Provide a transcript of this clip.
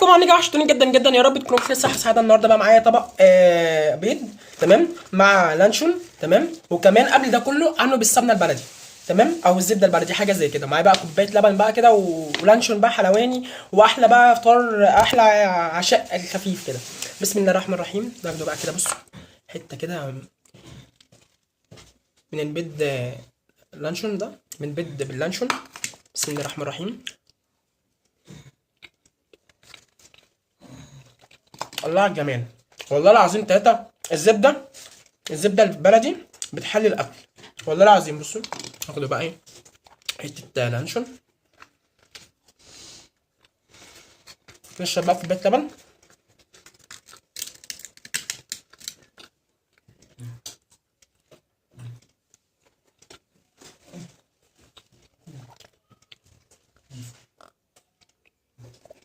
ازيكم عاملين ايه؟ وحشتوني جدا جدا، يا رب تكونوا بخير صحه سعاده. النهارده بقى معايا طبق بيض، تمام، مع لانشون، تمام، وكمان قبل ده كله عامله بالسمنه البلدي، تمام، او الزبده البلدي، حاجه زي كده. معايا بقى كوبايه لبن بقى كده ولانشون بقى حلواني، واحلى بقى فطار، احلى عشاء خفيف كده. بسم الله الرحمن الرحيم. ناخده بقى كده، بصوا، حته كده من البيض، اللانشون ده من بيض باللانشون. بسم الله الرحمن الرحيم. الله على الجمال، والله العظيم تلاته. الزبده البلدي بتحلي الاكل، والله العظيم. بصوا، هاخده بقى ايه، حته لانشون، نشرب بقى كوبايه لبن.